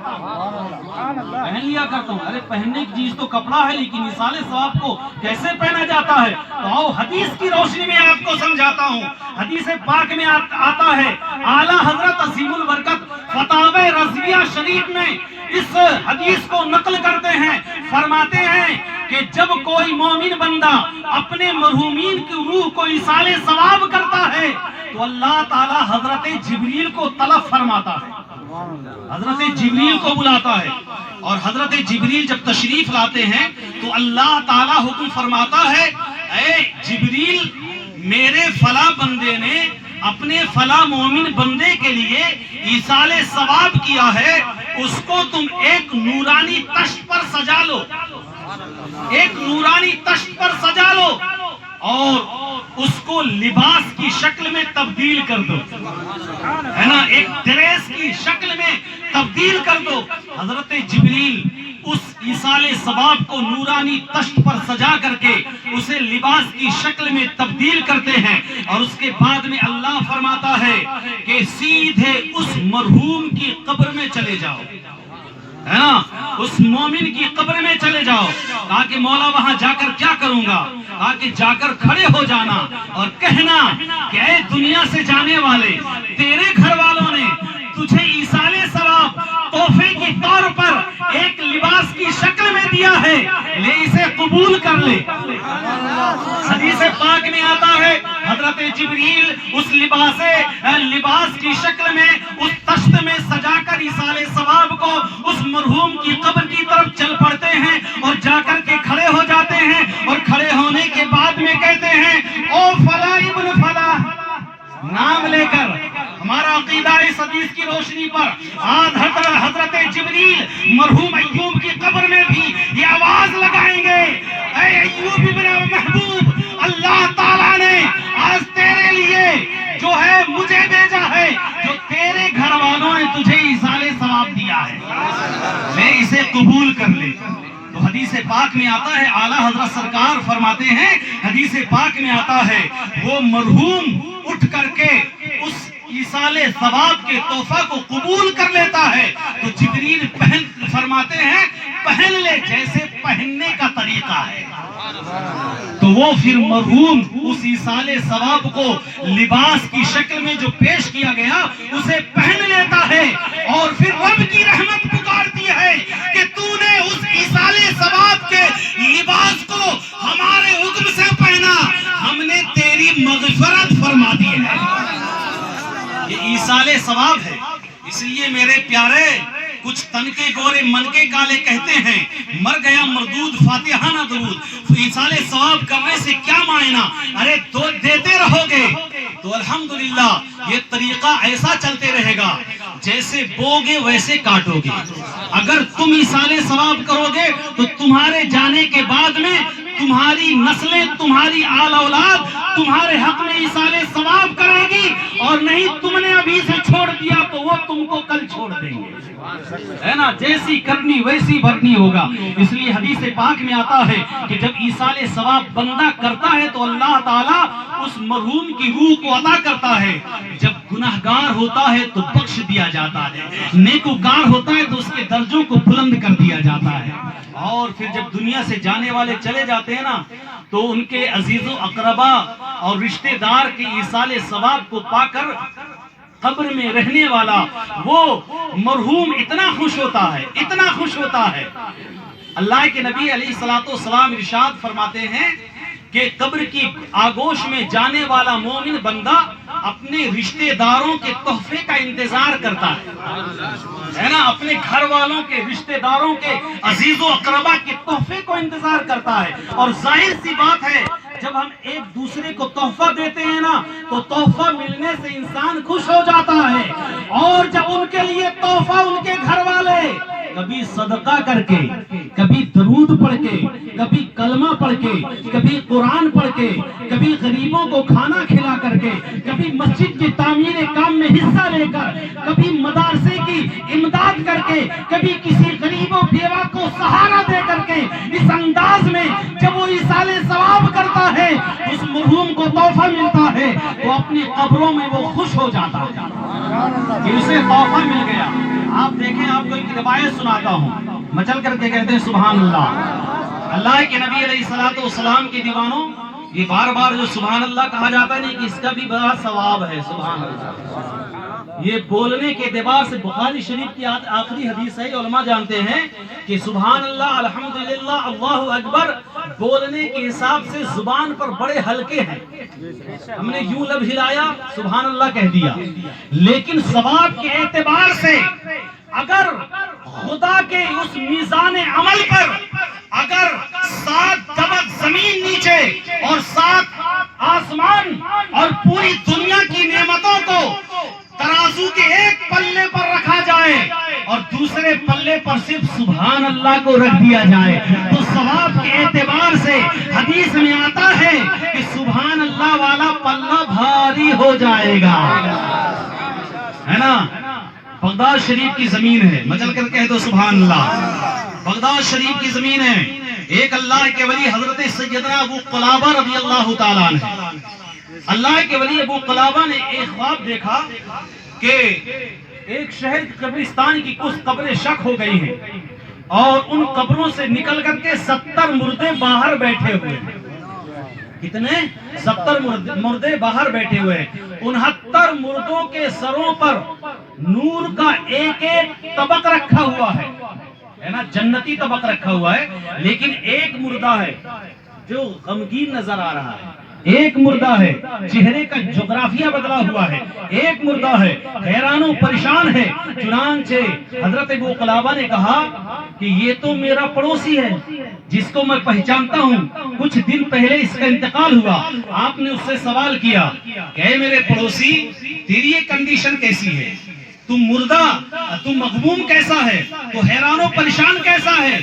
پہن لیا کرتا ہوں۔ ارے پہننے کی چیز تو کپڑا ہے، لیکن ایصال ثواب کو کیسے پہنا جاتا ہے؟ تو آؤ حدیث کی روشنی میں آپ کو سمجھاتا ہوں۔ حدیث پاک میں آتا ہے، اعلیٰ حضرت عظیم البرکت فتاوی رضویہ شریف میں اس حدیث کو نقل کرتے ہیں، فرماتے ہیں کہ جب کوئی مومن بندہ اپنے مرحومین کی روح کو ایصال ثواب کرتا ہے تو اللہ تعالی حضرت جبریل کو طلب فرماتا ہے، حضرت جبریل کو بلاتا ہے، اور حضرت جبریل جب تشریف لاتے ہیں تو اللہ تعالی حکم فرماتا ہے، اے جبریل، میرے فلاں بندے نے اپنے فلاں مومن بندے کے لیے ایصال ثواب کیا ہے، اس کو تم ایک نورانی تشت پر سجا لو، ایک نورانی تشت پر سجا لو، اور اس کو لباس کی شکل میں تبدیل کر دو، ہے نا؟ ایک ڈریس کی شکل میں تبدیل کر دو۔ حضرت جبریل اس ایصال ثواب کو نورانی تشت پر سجا کر کے اسے لباس کی شکل میں تبدیل کرتے ہیں، اور اس کے بعد میں اللہ فرماتا ہے کہ سیدھے اس مرحوم کی قبر میں چلے جاؤ، ہے نا؟ اس مومن کی قبر میں چلے جاؤ۔ کہا کہ مولا وہاں جا کر کیا کروں گا؟ کہا کہ جا کر کھڑے ہو جانا اور کہنا کہ اے دنیا سے جانے والے، تیرے گھر والوں نے تجھے ایصال ثواب تحفے کے طور پر ایک لباس کی شکل میں دیا ہے، لے اسے قبول کر لے۔ حدیث پاک میں آتا ہے حضرت جبریل اس لباس کی شکل میں اس تشت میں سجا کر ایصال ثواب کو اس مرحوم کی قبر کی طرف چل پڑتے ہیں، اور جا کر کے کھڑے ہو جاتے ہیں، اور کھڑے ہونے کے بعد میں کہتے ہیں، او فلاں ابن فلاں، نام لے کر ہمارا عقیدہ اس حدیث کی روشنی پر آج حضرت جبریل مرحوم میں اسے قبول کر لے۔ تو حدیث پاک میں آتا ہے، اعلیٰ حضرت سرکار فرماتے ہیں، حدیث پاک میں آتا ہے وہ مرحوم اٹھ کر کے اس ایصال ثواب کے تحفہ کو قبول کر لیتا ہے تو جبریل فرماتے ہیں پہن لے، جیسے پہننے کا طریقہ ہے۔ تو وہ پھر مرحوم اس ایصال ثواب کو لباس کی شکل میں جو پیش کیا گیا اسے پہن لیتا ہے، اور پھر رب کی رحمت پکارتی ہے کہ تو نے اس ایصال ثواب کے لباس کو ہمارے حکم سے پہنا، ہم نے تیری مغفرت فرما دی ہے۔ یہ ایصال ثواب ہے۔ اس لیے میرے پیارے، کچھ تن کے گورے من کے کالے کہتے ہیں مر گیا مردود فاتحہ نہ درود۔ ایصال ثواب کرنے سے کیا معنی؟ ارے تو دیتے رہو گے تو الحمدللہ یہ طریقہ ایسا چلتے رہے گا، جیسے بوگے ویسے کاٹو گے۔ اگر تم ایصال ثواب کرو گے تو تمہارے جانے کے بعد میں تمہاری نسلیں، تمہاری آل اولاد تمہارے حق میں ایصال ثواب کرے گی، اور نہیں تم نے ابھی سے چھوڑ دیا تو وہ تم کو کل چھوڑ دیں گے، ہے نا؟ جیسی کرنی ویسی بھرنی ہوگا۔ اس لیے حدیث پاک میں آتا ہے کہ جب ایصال ثواب بندہ کرتا ہے تو اللہ تعالیٰ اس مرحوم کی روح کو عطا کرتا ہے۔ جب گناہگار ہوتا ہے تو بخش دیا جاتا ہے، نیکوکار ہوتا ہے تو اس کے درجوں کو بلند کر دیا جاتا ہے۔ اور پھر جب دنیا سے جانے والے چلے جاتے ہیں نا تو ان کے عزیز و اقربا اور رشتہ دار کے ایصال ثواب کو پا کر قبر میں رہنے والا وہ مرحوم اتنا خوش ہوتا ہے، اتنا خوش ہوتا ہے۔ اللہ کے نبی علیہ الصلوۃ والسلام ارشاد فرماتے ہیں کہ قبر کی آگوش میں جانے والا مومن بندہ اپنے رشتہ داروں کے تحفے کا انتظار کرتا ہے نا؟ اپنے گھر والوں کے، رشتہ داروں کے، عزیز و اقربا کے تحفے کو انتظار کرتا ہے۔ اور ظاہر سی بات ہے جب ہم ایک دوسرے کو تحفہ دیتے ہیں نا تو تحفہ ملنے سے انسان خوش ہو جاتا ہے، اور جب ان کے لیے تحفہ ان کے گھر والے کبھی صدقہ کر کے، کبھی درود پڑھ کے، کبھی کلمہ پڑھ کے، کبھی قرآن پڑھ کے، کبھی غریبوں کو کھانا کھلا کر کے، کبھی مسجد کی تعمیر کام میں حصہ لے کر، کبھی مدارسے کی امداد کر کے، کبھی کسی غریب و بیوہ کو سہارا دے کر کے، اس انداز میں جب وہ ایصال ثواب کرتا ہے، اس مرحوم کو تحفہ ملتا ہے تو اپنی قبروں میں وہ خوش ہو جاتا ہے کہ اسے تحفہ مل گیا۔ آپ دیکھیں، آپ کو ایک روایت سناتا ہوں، مچل کر کے کہتے ہیں سبحان اللہ۔ اللہ کے نبی علیہ الصلوۃ والسلام کے دیوانوں، یہ بار بار جو سبحان اللہ کہا جاتا ہے نہیں کہ اس کا بھی بڑا ثواب ہے۔ سبحان اللہ یہ بولنے کے اعتبار سے بخاری شریف کی آخری حدیث ہے۔ علماء جانتے ہیں کہ سبحان اللہ، الحمدللہ، اللہ اکبر بولنے کے حساب سے زبان پر بڑے ہلکے ہیں۔ ہم نے یوں لب ہلایا سبحان اللہ کہہ دیا، لیکن ثواب کے اعتبار سے اگر خدا کے اس میزان عمل پر اگر 7 طبق زمین نیچے اور 7 آسمان اور پوری دنیا کی نعمتوں کو ترازو کے ایک پلے پر رکھا جائے اور دوسرے پلے پر صرف سبحان اللہ کو رکھ دیا جائے تو ثواب کے اعتبار سے حدیث میں آتا ہے کہ سبحان اللہ والا پلہ بھاری ہو جائے گا، ہے نا؟ بغداد شریف کی زمین ہے، مچل کر کہہ دو سبحان اللہ۔ بغداد شریف کی زمین ہے، ایک اللہ کے ولی حضرت سیدنا ابو قلابہ رضی اللہ تعالیٰ عنہ، اللہ کے ولی ابو قلابہ نے ایک خواب دیکھا کہ ایک شہر کی قبرستان کی کچھ قبریں شک ہو گئی ہیں اور ان قبروں سے نکل کر کے 70 مردے باہر بیٹھے ہوئے ہیں۔ کتنے؟ 70 مردے باہر بیٹھے ہوئے ہیں۔ 69 مردوں کے سروں پر نور کا ایک ایک طبق رکھا ہوا ہے نا، جنتی طبق رکھا ہوا ہے، لیکن ایک مردہ ہے جو غمگین نظر آ رہا ہے، ایک مردہ ہے چہرے کا جغرافیہ بدلا ہوا ہے، ایک مردہ ہے حیران و پریشان ہے۔ چنانچہ حضرت ابو قلابہ نے کہا کہ یہ تو میرا پڑوسی ہے جس کو میں پہچانتا ہوں، کچھ دن پہلے اس کا انتقال ہوا۔ آپ نے اس سے سوال کیا کہ اے میرے پڑوسی، تیری یہ کنڈیشن کیسی ہے؟ تم مردہ، تم مغموم کیسا ہے؟ تو حیران و پریشان کیسا ہے؟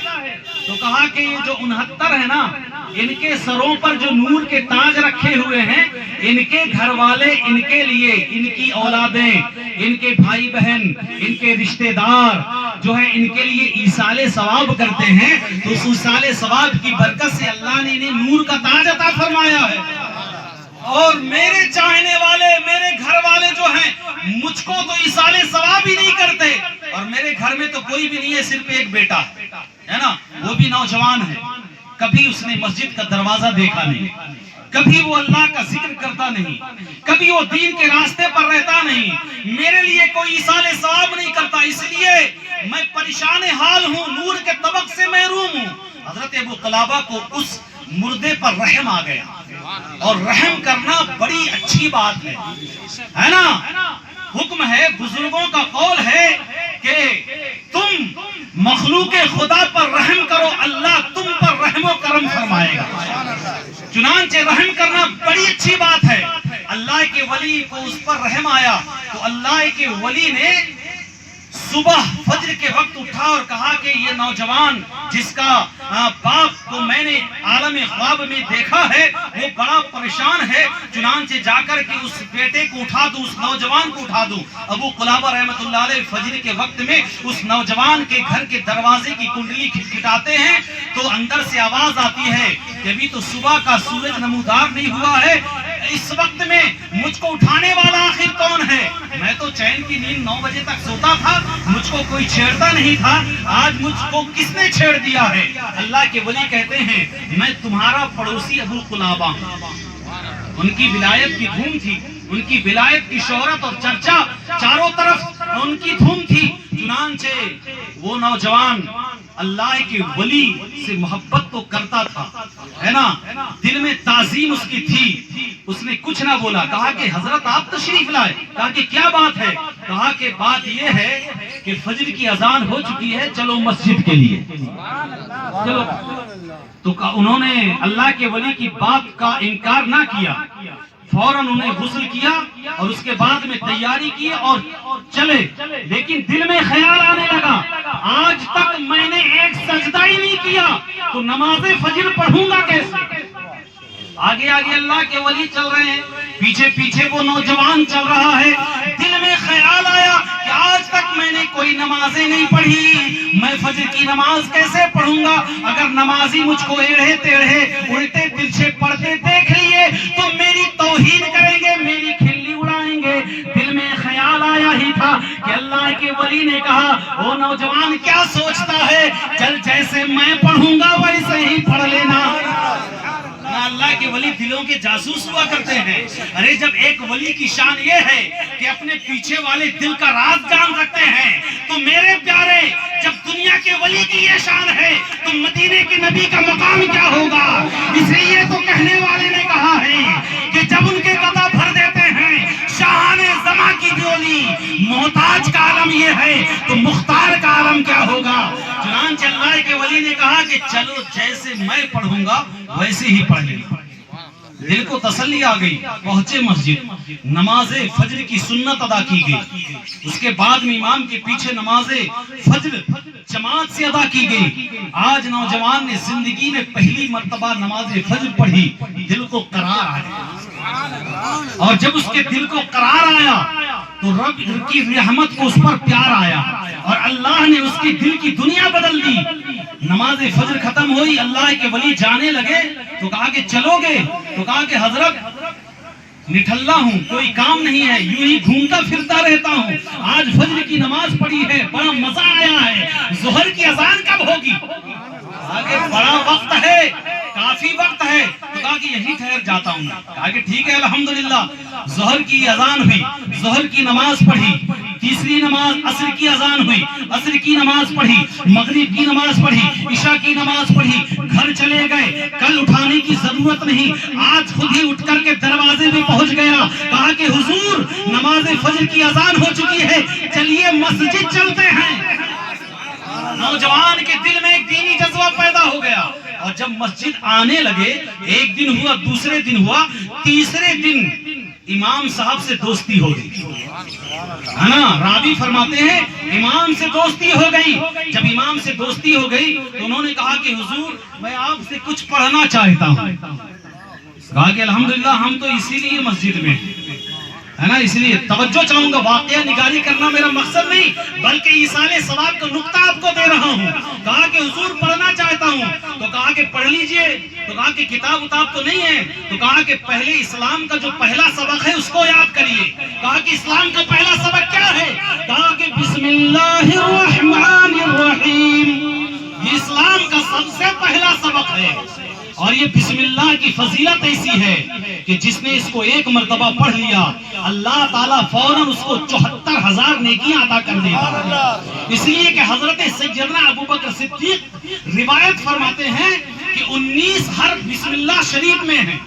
تو کہا کہ یہ جو 69 ہے نا، ان کے سروں پر جو نور کے تاج رکھے ہوئے ہیں، ان کے گھر والے ان کے لیے، ان کی اولادیں، ان کے بھائی بہن، ان کے رشتہ دار جو ہے ان کے لیے ایصال ثواب کرتے ہیں، تو اس ایصال ثواب کی برکت سے اللہ نے انہیں نور کا تاج عطا فرمایا ہے۔ اور میرے چاہنے والے، میرے گھر والے جو ہیں، مجھ کو تو ایصال ثواب ہی نہیں کرتے، اور میرے گھر میں تو کوئی بھی نہیں ہے، صرف ایک بیٹا ہے نا، وہ بھی نوجوان ہے، کبھی اس نے مسجد کا دروازہ دیکھا نہیں، کبھی وہ اللہ کا ذکر کرتا نہیں، کبھی وہ دین کے راستے پر رہتا نہیں، میرے لیے کوئی ایصال ثواب نہیں کرتا، اس لیے میں پریشان حال ہوں، نور کے طبق سے محروم ہوں۔ حضرت ابو قلابہ کو اس مردے پر رحم آ گیا، اور رحم کرنا بڑی اچھی بات ہے نا، حکم ہے، بزرگوں کا قول ہے کہ تم مخلوق خدا پر رحم کرو، اللہ تم پر رحم و کرم فرمائے گا۔ چنانچہ رحم کرنا بڑی اچھی بات ہے۔ اللہ کے ولی کو اس پر رحم آیا تو اللہ کے ولی نے صبح فجر کے وقت اٹھا اور کہا کہ یہ نوجوان جس کا باپ کو میں نے عالم خواب میں دیکھا ہے وہ بڑا پریشان ہے، چنانچہ جا کر کے اس بیٹے کو اٹھا دوں، اس نوجوان کو اٹھا دوں۔ ابو قلابہ رحمۃ اللہ علیہ فجر کے وقت میں اس نوجوان کے گھر کے دروازے کی کنڈلی کھٹکھٹاتے ہیں تو اندر سے آواز آتی ہے کہ ابھی تو صبح کا سورج نمودار نہیں ہوا ہے، اس وقت میں مجھ کو اٹھانے والا آخر کون ہے؟ میں تو چین کی نیند 9 بجے تک سوتا تھا، مجھ کو کوئی چھیڑتا نہیں تھا، آج مجھ کو کس نے چھیڑ دیا ہے؟ اللہ کے ولی کہتے ہیں میں تمہارا پڑوسی ابو قلابہ ہوں۔ ان کی ولایت کی دھوم تھی، ان کی ولایت کی شہرت اور چرچا چاروں طرف ان کی دھوم تھی، چنانچہ وہ نوجوان اللہ کے ولی سے محبت تو کرتا تھا، ہے نا، دل میں تعظیم اس کی تھی، اس نے کچھ نہ بولا، کہا کہ حضرت آپ تشریف لائے، کہا کہ کیا بات ہے؟ کہا کہ بات یہ ہے کہ فجر کی اذان ہو چکی ہے، چلو مسجد کے لیے چلو۔ تو انہوں نے اللہ کے ولی کی بات کا انکار نہ کیا، فوراً انہیں غسل کیا اور اس کے بعد میں تیاری کی اور چلے، لیکن دل میں خیال آنے لگا آج تک میں نے ایک سجدہ ہی نہیں کیا تو نماز فجر پڑھوں گا کیسے؟ آگے آگے اللہ کے ولی چل رہے ہیں، پیچھے پیچھے وہ نوجوان چل رہا ہے، دل میں خیال آیا کہ آج تک میں نے کوئی نمازیں نہیں پڑھی، میں فجر کی نماز کیسے پڑھوں گا؟ اگر نمازی مجھ کو ایڑھے ٹیڑھے الٹے ترچھے پڑھتے دیکھ لیے تو میری توہین کریں گے، میری کھلی اڑائیں گے۔ دل میں خیال آیا ہی تھا کہ اللہ کے ولی نے کہا وہ نوجوان کیا سوچتا ہے، چل جیسے میں پڑھوں گا ویسے ہی پڑھ لینا۔ اللہ کے ولی دلوں کے جاسوس ہوا کرتے ہیں۔ ارے جب ایک ولی کی شان یہ ہے کہ اپنے پیچھے والے دل کا راز جان رکھتے ہیں تو میرے پیارے جب دنیا کے ولی کی یہ شان ہے تو مدینے کے نبی کا مقام کیا ہوگا؟ اس لیے تو کہنے والے نے کہا ہے کہ جب ان کے قطع بھر دیتے ہیں شاہان زماں کی جولی، محتاج کا عالم یہ ہے تو مختار کا عالم کیا ہوگا؟ چنانچہ اللہ کے ولی نے کہا کہ چلو جیسے میں پڑھوں گا ویسے ہی پڑھ لینا۔ دل کو تسلی آ گئی، پہنچے مسجد، نماز فجر کی سنت ادا کی گئی، اس کے بعد میں امام کے پیچھے نماز فجر جماعت سے ادا کی گئی۔ آج نوجوان نے زندگی میں پہلی مرتبہ نماز فجر پڑھی، دل کو قرار آیا، اور جب اس کے دل کو قرار آیا تو رب کی رحمت کو اس پر پیار آیا اور اللہ نے اس کی دل کی دنیا بدل دی۔ نماز فجر ختم ہوئی، اللہ کے ولی جانے لگے تو کہا کہ چلو گے؟ تو کہا کہ حضرت نٹھلا ہوں، کوئی کام نہیں ہے، یوں ہی گھومتا پھرتا رہتا ہوں، آج فجر کی نماز پڑھی ہے، بڑا مزہ آیا ہے، ظہر کی اذان کب ہوگی؟ آگے بڑا وقت ہے، کافی وقت ہے، تو کہا کہ یہی ٹھہر جاتا ہوں۔ کہا کہ ٹھیک ہے الحمدللہ۔ ظہر کی اذان ہوئی، ظہر کی نماز پڑھی، تیسری نماز عصر کی اذان ہوئی، عصر کی نماز پڑھی، مغرب کی نماز پڑھی، عشاء کی نماز پڑھی، گھر چلے گئے، کل اٹھانے کی ضرورت نہیں، آج خود ہی اٹھ کر کے دروازے میں پہنچ گیا، کہا کہ حضور نماز فجر کی اذان ہو چکی ہے، چلیے مسجد چلتے ہیں۔ نوجوان کے دل میں ایک دینی جذبہ پیدا ہو گیا، اور جب مسجد آنے لگے، ایک دن ہوا، دوسرے دن ہوا، تیسرے دن امام صاحب سے دوستی ہو گئی ہے نا. راوی فرماتے ہیں امام سے دوستی ہو گئی. جب امام سے دوستی ہو گئی تو انہوں نے کہا کہ حضور میں آپ سے کچھ پڑھنا چاہتا ہوں. کہا کہ الحمدللہ ہم تو اسی لیے مسجد میں ہے نا, اس لیے توجہ چاہوں گا. واقعہ نگاری کرنا میرا مقصد نہیں بلکہ ایصال ثواب کا نقطہ آپ کو دے رہا ہوں. کہا کہ حضور پڑھنا چاہتا ہوں. تو کہا کہ پڑھ لیجئے. تو کہا کہ کتاب اتاب تو نہیں ہے. تو کہا کہ پہلے اسلام کا جو پہلا سبق ہے اس کو یاد کریے. کہا کہ اسلام کا پہلا سبق کیا ہے؟ کہا کہ بسم اللہ الرحمن الرحیم. یہ اسلام کا سب سے پہلا سبق ہے. اور یہ بسم اللہ کی فضیلت ایسی ہے کہ جس نے اس کو ایک مرتبہ پڑھ لیا اللہ تعالیٰ فوراً اس کو 74,000 نیکیاں عطا کر دیتا. اس لیے کہ حضرت سیدنا ابوبکر صدیق روایت فرماتے ہیں کہ 19 حرف بسم اللہ شریف میں ہیں.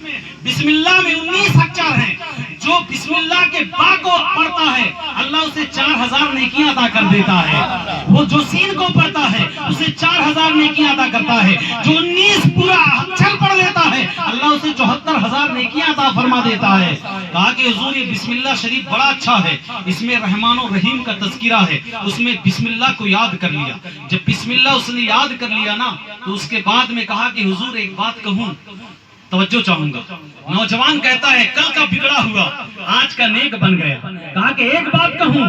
بسم اللہ میں 19 اچار ہیں. جو بسم اللہ کے با کو پڑھتا ہے اللہ اسے 4,000 نیکیاں عطا کر دیتا ہے. وہ جو سین کو پڑھتا ہے اسے 4,000 نیکیاں عطا کرتا ہے. جو 19 پورا اچھل پڑھ لیتا ہے اللہ اسے 74,000 نیکیاں عطا فرما دیتا ہے. کہا کہ حضور یہ بسم اللہ شریف بڑا اچھا ہے. اس میں رحمان و رحیم کا تذکرہ ہے. اس میں بسم اللہ کو یاد کر لیا. جب بسم اللہ اس نے یاد کر لیا نا تو اس کے بعد میں کہا کہ حضور ایک بات کہوں, توجہ چاہوں گا. نوجوان کہتا ہے کل کا بگڑا ہوا آج کا نیک بن گیا. کہا کہ ایک بات کہوں.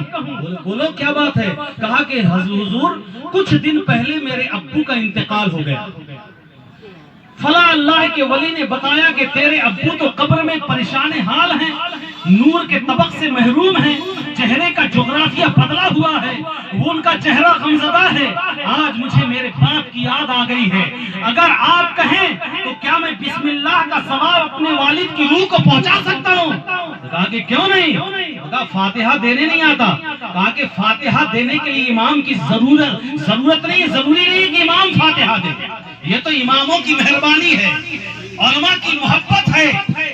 بولو کیا بات ہے؟ کہا کہ حضور کچھ دن پہلے میرے ابو کا انتقال ہو گیا. فلاں اللہ کے ولی نے بتایا کہ تیرے ابو تو قبر میں پریشان حال ہیں, نور کے طبق سے محروم ہیں, چہرے کا جغرافیہ بدلا ہوا ہے, وہ ان کا چہرہ غمزدہ ہے. آج مجھے میرے باپ کی یاد آ گئی ہے. اگر آپ کہیں تو کیا میں بسم اللہ کا ثواب اپنے والد کی روح کو پہنچا سکتا ہوں؟ کہا کہ کیوں نہیں. کہا فاتحہ دینے نہیں آتا. کہا کہ فاتحہ دینے کے لیے امام کی ضرورت نہیں, ضروری نہیں کہ امام فاتحہ دے. یہ تو اماموں کی مہربانی ہے, علماء کی محبت ہے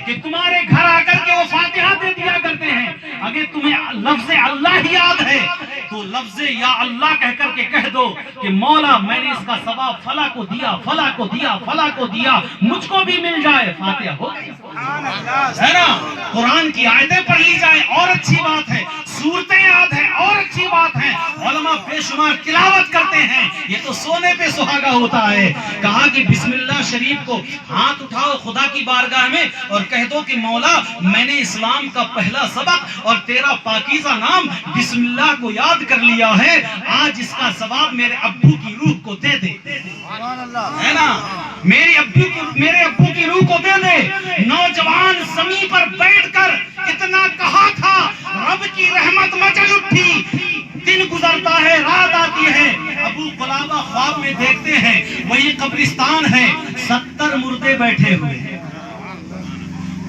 کہ تمہارے گھر آ کر کے وہ فاتحہ دے دیا کرتے ہیں. اگر تمہیں لفظ اللہ ہی یاد ہے تو لفظ یا اللہ کہہ کر کے کہہ دو کہ مولا میں نے اس کا ثواب فلاں کو دیا, فلاں کو دیا, فلاں کو دیا, مجھ کو بھی مل جائے. فاتحہ ہو ہے نا. قرآن کی آیتیں پڑھ لی جائے اور اچھی بات ہے, سورتیں یاد ہیں اور اچھی بات ہے, علماء بے شمار تلاوت کرتے ہیں, یہ تو سونے پہ سہاگا ہوتا ہے. کہا کہ بسم اللہ شریف کو ہاتھ اٹھاؤ خدا کی بارگاہ میں اور کہہ دو کہ مولا میں نے اسلام کا پہلا سبق اور تیرا پاکیزہ نام بسم اللہ کو یاد کر لیا ہے. آج اس کا ثواب میرے ابو کی روح کو دے دے, ہے نا, میرے ابو کی روح کو دے دے. نوجوان زمین پر بیٹھ کر اتنا کہا تھا, رب کی رحمت مچل اٹھی. دن گزرتا ہے, رات آتی ہے, ابو قلابہ خواب میں دیکھتے ہیں وہی قبرستان ہے, 70 مردے بیٹھے ہوئے ہیں.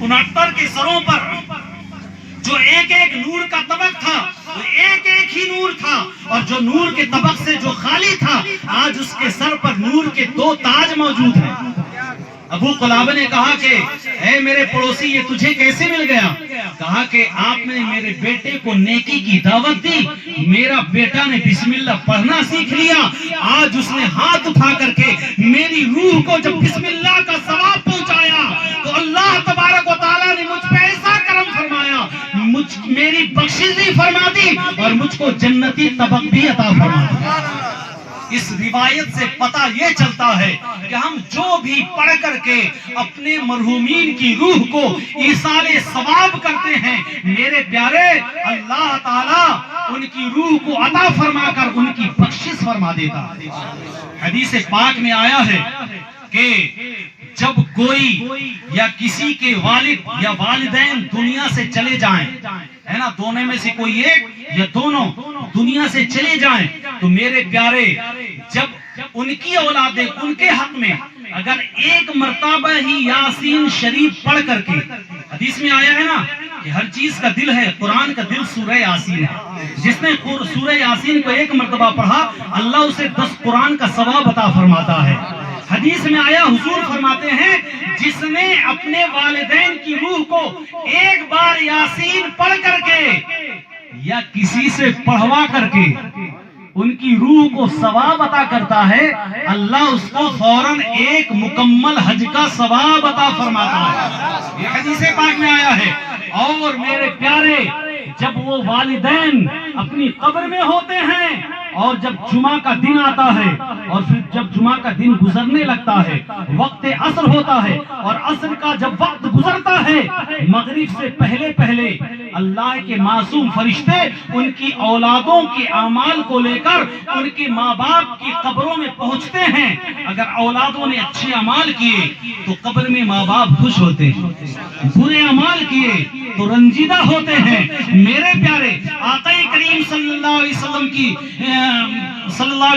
69 کے سروں پر جو ایک ایک نور کا طبق تھا وہ ایک ایک ہی نور تھا, اور جو نور کے طبق سے جو خالی تھا آج اس کے سر پر نور کے 2 تاج موجود ہیں. ابو قلابہ نے کہا کہ اے میرے پڑوسی یہ تجھے کیسے مل گیا؟ کہا کہ آپ نے میرے بیٹے کو نیکی کی دعوت دی, میرا بیٹا نے بسم اللہ پڑھنا سیکھ لیا, آج اس نے ہاتھ اٹھا کر کے میری روح کو جب بسم اللہ کا ثواب پہنچایا تو اللہ تبارک و تعالیٰ نے مجھ پہ ایسا کرم فرمایا, میری بخشش بھی فرما دی اور مجھ کو جنتی طبق بھی عطا فرما دی. اس روایت سے پتہ یہ چلتا ہے کہ ہم جو بھی پڑھ کر کے اپنے مرحومین کی روح کو ایصال ثواب کرتے ہیں, میرے پیارے اللہ تعالیٰ ان کی روح کو عطا فرما کر ان کی بخشش فرما دیتا. حدیث پاک میں آیا ہے کہ جب کوئی یا کسی کے والد یا والدین دنیا سے چلے جائیں, ہے نا, دونوں میں سے کوئی ایک یا دونوں دنیا سے چلے جائیں, تو میرے پیارے جب ان کی اولادیں ان کے حق میں اگر ایک مرتبہ ہی یاسین شریف پڑھ کر کے, حدیث میں آیا ہے نا کہ ہر چیز کا دل ہے, قرآن کا دل سورہ یاسین ہے, جس نے سورہ یاسین کو ایک مرتبہ پڑھا اللہ اسے 10 قرآن کا ثواب عطا فرماتا ہے. حدیث میں آیا حضور فرماتے ہیں جس نے اپنے والدین کی روح کو ایک بار یاسین پڑھ کر کے یا کسی سے پڑھوا کر کے ان کی روح کو ثواب عطا کرتا ہے, اللہ اس کو فوراً ایک مکمل حج کا ثواب عطا فرماتا ہے. یہ حدیث پاک میں آیا ہے. اور میرے پیارے جب وہ والدین اپنی قبر میں ہوتے ہیں اور جب جمعہ کا دن آتا ہے اور پھر جب جمعہ کا دن گزرنے لگتا ہے وقت عصر ہوتا ہے اور عصر کا جب وقت گزرتا ہے مغرب سے پہلے پہلے اللہ کے معصوم فرشتے ان کی اولادوں کے اعمال کو لے کر ان کے ماں باپ کی قبروں میں پہنچتے ہیں. اگر اولادوں نے اچھے اعمال کیے تو قبر میں ماں باپ خوش ہوتے ہیں, برے اعمال کیے تو رنجیدہ ہوتے ہیں. میرے پیارے آقا کریم صلی اللہ علیہ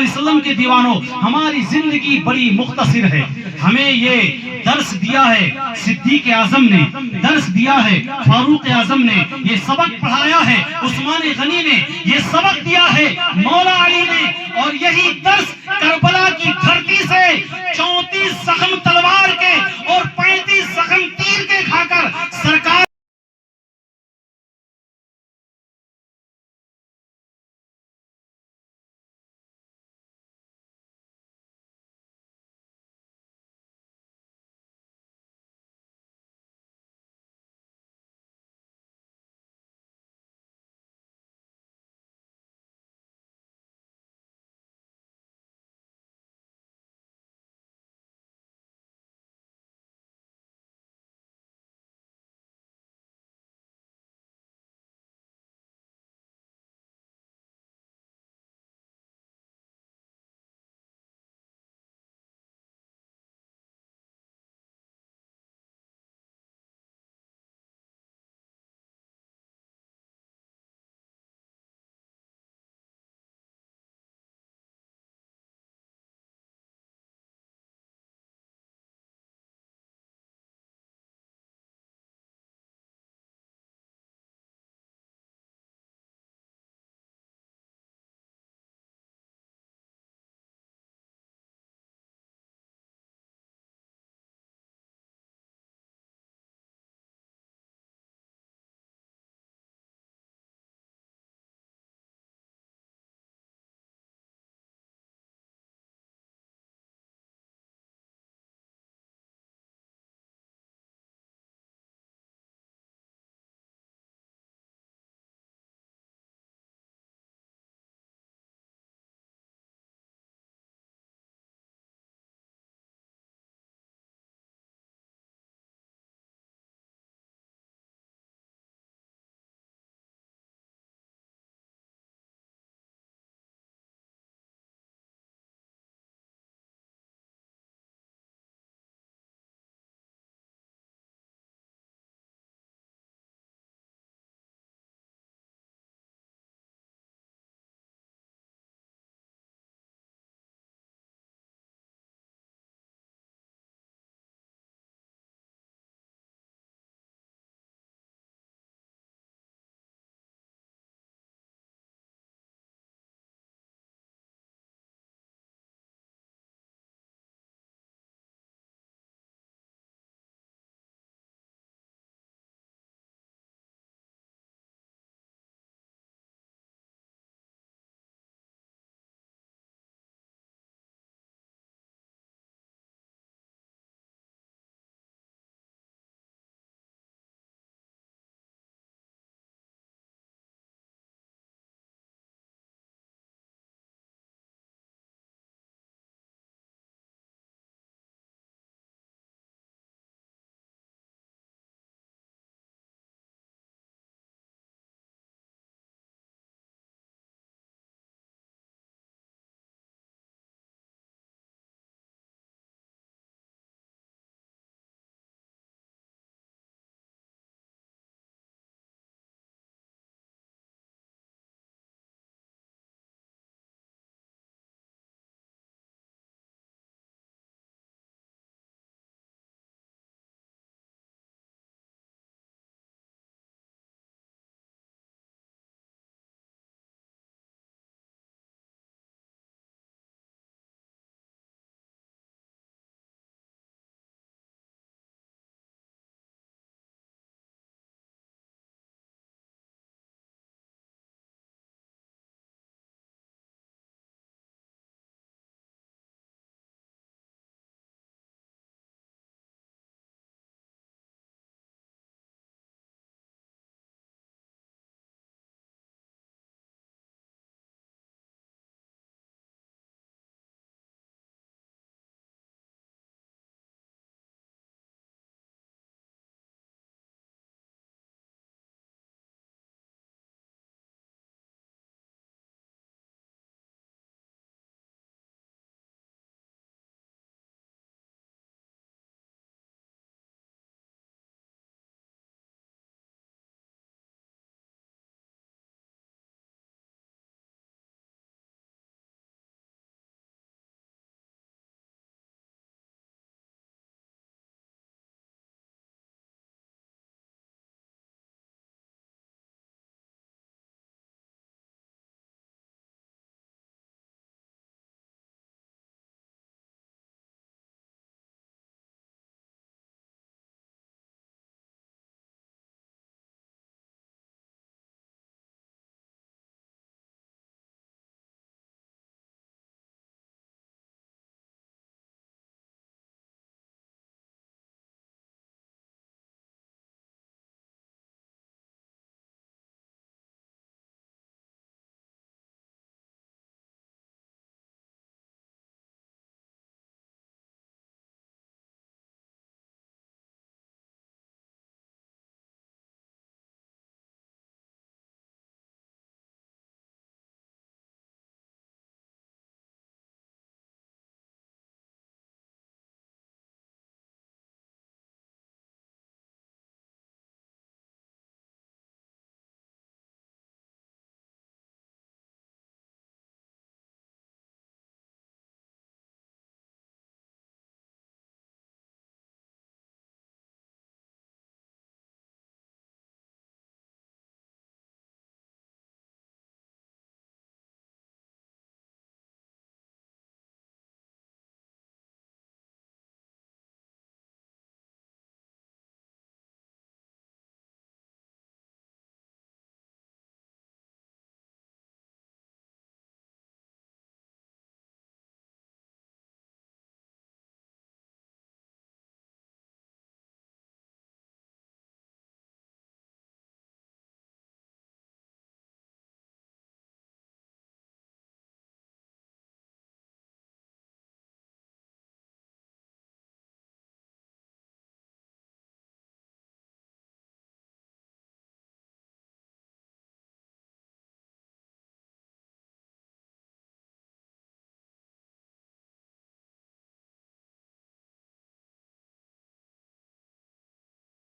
وسلم کے دیوانوں, ہماری زندگی بڑی مختصر ہے. ہمیں یہ درس دیا ہے صدیق اعظم نے, درس دیا ہے فاروق اعظم نے, یہ سبق پڑھایا ہے عثمان غنی نے, یہ سبق دیا ہے مولا علی نے, اور یہی درس کربلا کی دھرتی سے 34 زخم تلوار کے اور